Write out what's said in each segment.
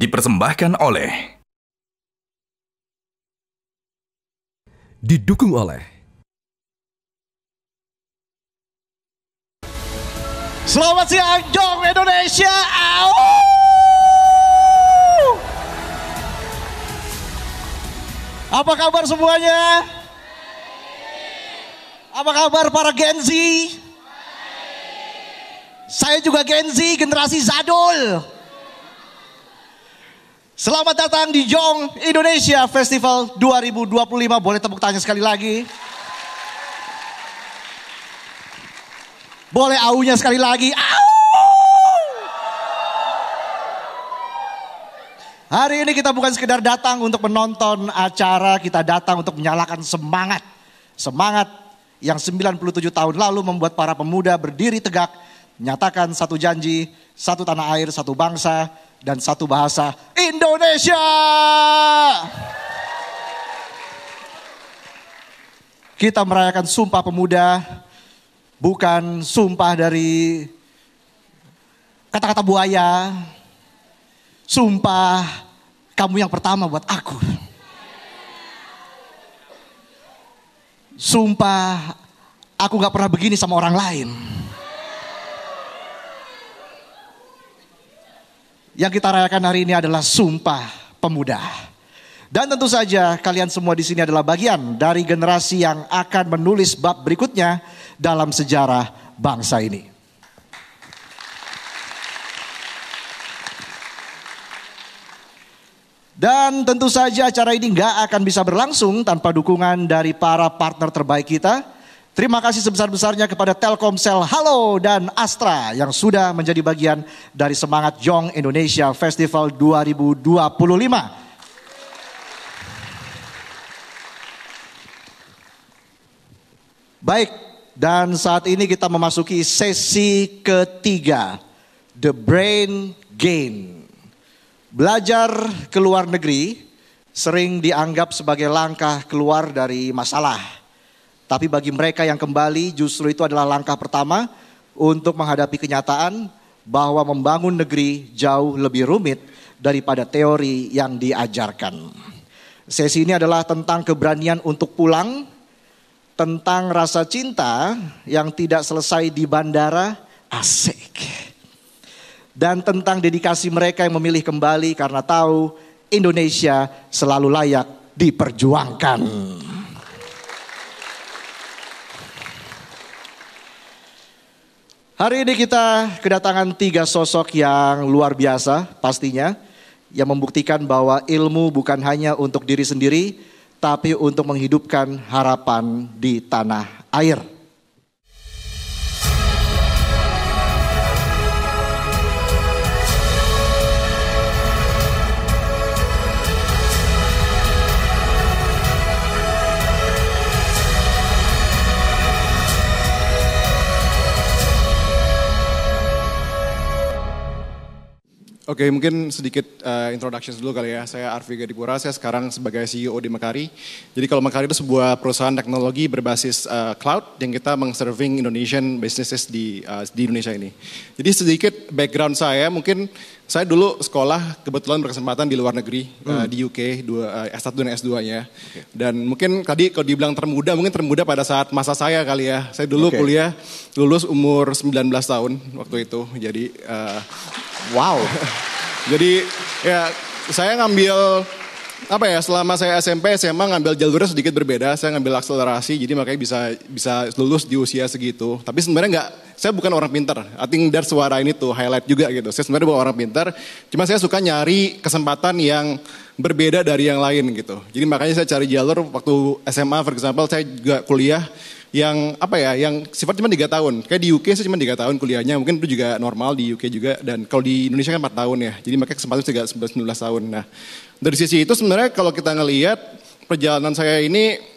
dipersembahkan oleh didukung oleh Selamat siang Jong Indonesia. Apa kabar semuanya? Apa kabar para Gen Z? Saya juga Gen Z, generasi Zadul. Selamat datang di Jong Indonesia Festival 2025. Boleh tepuk tangan sekali lagi? Boleh aunya sekali lagi? Hari ini kita bukan sekedar datang untuk menonton acara, kita datang untuk menyalakan semangat. Semangat yang 97 tahun lalu membuat para pemuda berdiri tegak, menyatakan satu janji, satu tanah air, satu bangsa, dan satu bahasa, Indonesia! Kita merayakan Sumpah Pemuda, bukan sumpah dari kata-kata buaya. Sumpah kamu yang pertama buat aku. Sumpah aku gak pernah begini sama orang lain. Yang kita rayakan hari ini adalah Sumpah Pemuda. Dan tentu saja kalian semua di sini adalah bagian dari generasi yang akan menulis bab berikutnya dalam sejarah bangsa ini. Dan tentu saja acara ini nggak akan bisa berlangsung tanpa dukungan dari para partner terbaik kita. Terima kasih sebesar-besarnya kepada Telkomsel, Halo, dan Astra yang sudah menjadi bagian dari semangat Jong Indonesia Festival 2025. Baik, dan saat ini kita memasuki sesi ketiga, The Brain Gain. Belajar ke luar negeri sering dianggap sebagai langkah keluar dari masalah. Tapi bagi mereka yang kembali justru itu adalah langkah pertama untuk menghadapi kenyataan bahwa membangun negeri jauh lebih rumit daripada teori yang diajarkan. Sesi ini adalah tentang keberanian untuk pulang, tentang rasa cinta yang tidak selesai di bandara, asik. Dan tentang dedikasi mereka yang memilih kembali karena tahu Indonesia selalu layak diperjuangkan. Hari ini kita kedatangan 3 sosok yang luar biasa pastinya. Yang membuktikan bahwa ilmu bukan hanya untuk diri sendiri, tapi untuk menghidupkan harapan di tanah air. Oke, mungkin sedikit introduction dulu kali ya. Saya Arfi Gadipura, saya sekarang sebagai CEO di Mekari. Jadi kalau Mekari itu sebuah perusahaan teknologi berbasis cloud yang kita meng-serving Indonesian businesses di Indonesia ini. Jadi sedikit background saya, mungkin saya dulu sekolah kebetulan berkesempatan di luar negeri, di UK, S1 dan S2-nya. Dan mungkin tadi kalau dibilang termuda, mungkin termuda pada saat masa saya kali ya. Saya dulu kuliah, lulus umur 19 tahun waktu itu. Jadi wow. Jadi ya saya ngambil selama saya SMP SMA ngambil jalurnya sedikit berbeda. Saya ngambil akselerasi jadi makanya bisa lulus di usia segitu. Tapi sebenarnya saya bukan orang pintar. I think that's what I need to highlight juga gitu. Saya sebenarnya bukan orang pintar, cuma saya suka nyari kesempatan yang berbeda dari yang lain gitu. Jadi makanya saya cari jalur waktu SMA for example saya juga kuliah yang yang sifat cuma 3 tahun. Kayak di UK saya cuma 3 tahun kuliahnya, mungkin itu juga normal di UK juga. Dan kalau di Indonesia kan 4 tahun ya, jadi makanya kesempatan juga 19 tahun. Nah dari sisi itu sebenarnya kalau kita ngelihat perjalanan saya ini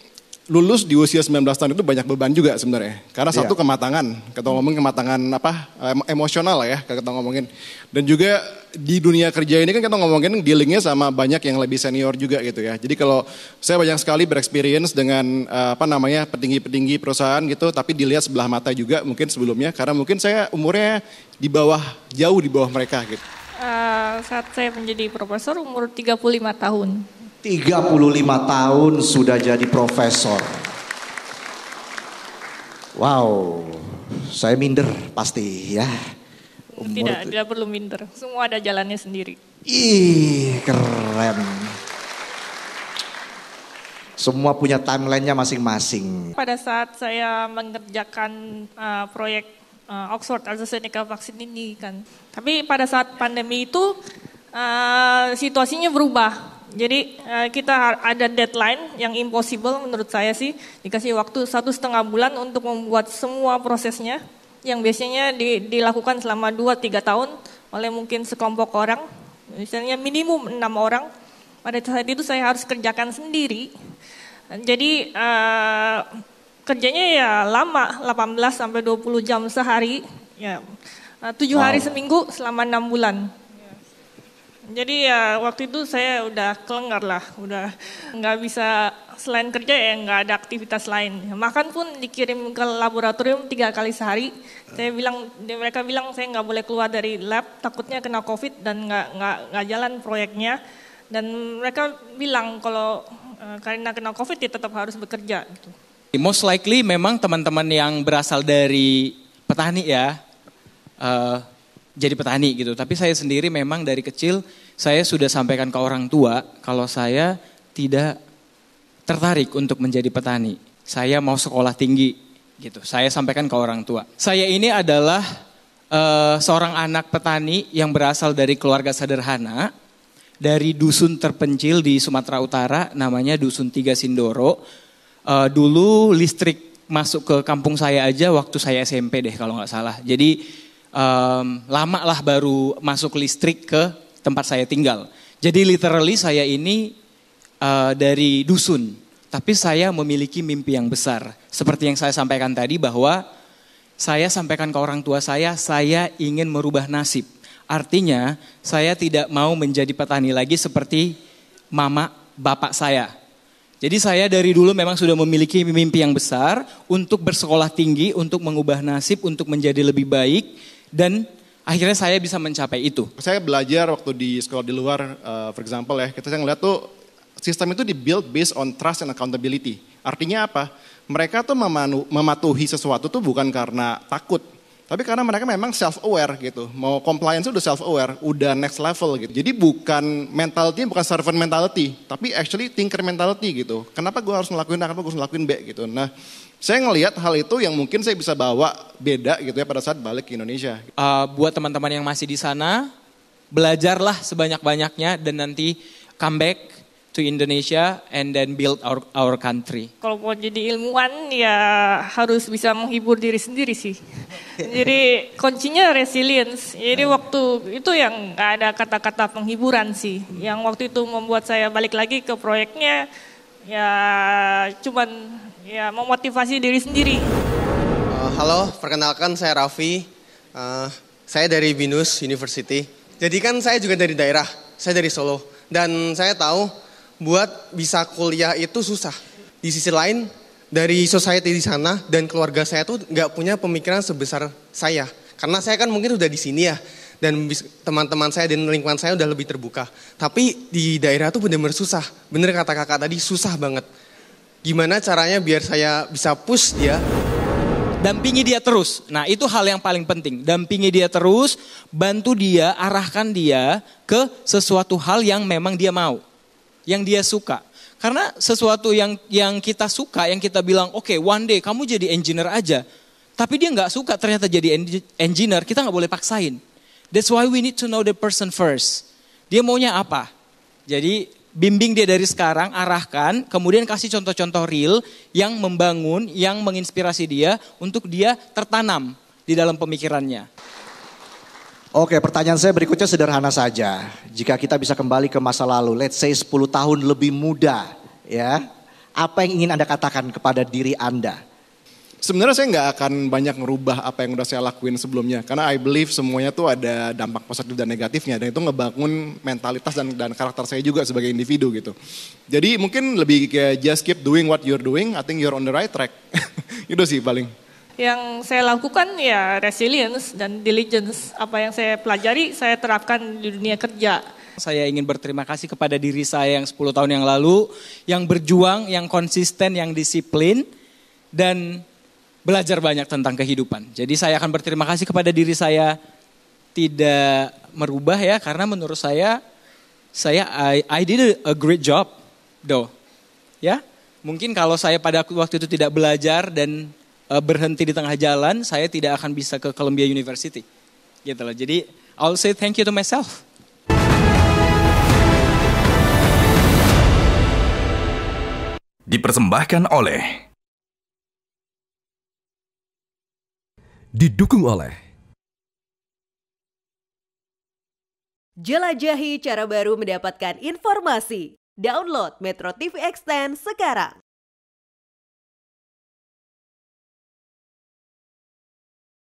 lulus di usia 19 tahun itu banyak beban juga sebenarnya. Karena satu kematangan, kita ngomongin kematangan emosional ya, kita ngomongin. Dan juga di dunia kerja ini kan kita ngomongin dealingnya sama banyak yang lebih senior juga gitu ya. Jadi kalau saya banyak sekali berexperience dengan petinggi-petinggi perusahaan gitu, tapi dilihat sebelah mata juga mungkin sebelumnya, karena mungkin saya umurnya jauh di bawah mereka gitu. saat saya menjadi profesor umur 35 tahun. 35 tahun sudah jadi profesor. Wow, saya minder pasti ya. Tidak perlu minder. Semua ada jalannya sendiri. Ih, keren. Semua punya timelinenya masing-masing. Pada saat saya mengerjakan proyek Oxford AstraZeneca vaksin ini kan. Tapi pada saat pandemi itu situasinya berubah. Jadi kita ada deadline yang impossible menurut saya sih. Dikasih waktu 1,5 bulan untuk membuat semua prosesnya. Yang biasanya dilakukan selama 2-3 tahun oleh mungkin sekelompok orang. Misalnya minimum 6 orang. Pada saat itu saya harus kerjakan sendiri. Jadi kerjanya ya lama, 18-20 jam sehari. Ya, 7 hari seminggu selama 6 bulan. Jadi ya waktu itu saya udah kelengar lah, udah nggak bisa selain kerja ya nggak ada aktivitas lain. Makan pun dikirim ke laboratorium 3 kali sehari. Mereka bilang saya nggak boleh keluar dari lab, takutnya kena COVID dan nggak jalan proyeknya. Dan mereka bilang kalau karena kena COVID ya tetap harus bekerja. Gitu. Most likely memang teman-teman yang berasal dari petani ya. Jadi petani gitu. Tapi saya sendiri memang dari kecil saya sudah sampaikan ke orang tua kalau saya tidak tertarik untuk menjadi petani. Saya mau sekolah tinggi gitu. Saya sampaikan ke orang tua. Saya ini adalah seorang anak petani yang berasal dari keluarga sederhana dari dusun terpencil di Sumatera Utara namanya Dusun Tiga Sindoro. Dulu listrik masuk ke kampung saya aja waktu saya SMP deh kalau nggak salah. Jadi lama lah baru masuk listrik ke tempat saya tinggal. Jadi literally saya ini dari dusun. Tapi saya memiliki mimpi yang besar. Seperti yang saya sampaikan tadi bahwa saya sampaikan ke orang tua saya ingin merubah nasib. Artinya saya tidak mau menjadi petani lagi seperti mama bapak saya. Jadi saya dari dulu memang sudah memiliki mimpi yang besar untuk bersekolah tinggi, untuk mengubah nasib, untuk menjadi lebih baik. Dan akhirnya saya bisa mencapai itu. Saya belajar waktu di sekolah di luar, for example ya, kita ngeliat tuh sistem itu dibuild based on trust and accountability. Artinya apa? Mereka tuh mematuhi sesuatu tuh bukan karena takut, tapi karena mereka memang self-aware gitu. Mau compliance udah self-aware, udah next level gitu. Jadi bukan mentality, bukan servant mentality, tapi actually thinker mentality gitu. Kenapa gue harus ngelakuin A, kenapa gue harus ngelakuin B gitu. Nah, saya ngelihat hal itu yang mungkin saya bisa bawa beda gitu ya pada saat balik ke Indonesia. Buat teman-teman yang masih di sana, belajarlah sebanyak-banyaknya dan nanti come back to Indonesia and then build our country. Kalau mau jadi ilmuwan ya harus bisa menghibur diri sendiri sih. Jadi kuncinya resilience. Jadi waktu itu yang nggak ada kata-kata penghiburan sih. Yang waktu itu membuat saya balik lagi ke proyeknya ya cuman ya memotivasi diri sendiri. Halo, perkenalkan saya Raffi. Saya dari Binus University. Jadi kan saya juga dari daerah, saya dari Solo. Dan saya tahu buat bisa kuliah itu susah. Di sisi lain, dari society di sana dan keluarga saya tuh nggak punya pemikiran sebesar saya. Karena saya kan mungkin udah di sini ya. Dan teman-teman saya dan lingkungan saya udah lebih terbuka. Tapi di daerah tuh benar-benar susah. Bener kata kakak tadi, susah banget. Gimana caranya biar saya bisa push dia? Dampingi dia terus. Nah itu hal yang paling penting. Dampingi dia terus, bantu dia, arahkan dia ke sesuatu hal yang memang dia mau. Yang dia suka. Karena sesuatu yang kita suka, yang kita bilang, oke, one day kamu jadi engineer aja. Tapi dia gak suka ternyata jadi engineer, kita gak boleh paksain. That's why we need to know the person first. Dia maunya apa? Jadi bimbing dia dari sekarang, arahkan, kemudian kasih contoh-contoh real yang membangun, yang menginspirasi dia untuk dia tertanam di dalam pemikirannya. Oke, pertanyaan saya berikutnya sederhana saja. Jika kita bisa kembali ke masa lalu, let's say 10 tahun lebih muda, ya. Apa yang ingin Anda katakan kepada diri Anda? Sebenarnya saya nggak akan banyak ngerubah apa yang udah saya lakuin sebelumnya. Karena I believe semuanya tuh ada dampak positif dan negatifnya. Dan itu ngebangun mentalitas dan karakter saya juga sebagai individu gitu. Jadi mungkin lebih kayak just keep doing what you're doing. I think you're on the right track. Itu sih paling. yang saya lakukan ya resilience dan diligence. Apa yang saya pelajari saya terapkan di dunia kerja. Saya ingin berterima kasih kepada diri saya yang 10 tahun yang lalu, yang berjuang, yang konsisten, yang disiplin, dan belajar banyak tentang kehidupan. Jadi saya akan berterima kasih kepada diri saya, tidak merubah ya, karena menurut saya I did a great job, though. Ya, mungkin kalau saya pada waktu itu tidak belajar dan berhenti di tengah jalan, saya tidak akan bisa ke Columbia University. Gitu loh. Jadi I'll say thank you to myself. Dipersembahkan oleh, didukung oleh. Jelajahi cara baru mendapatkan informasi. Download Metro TV Extend sekarang.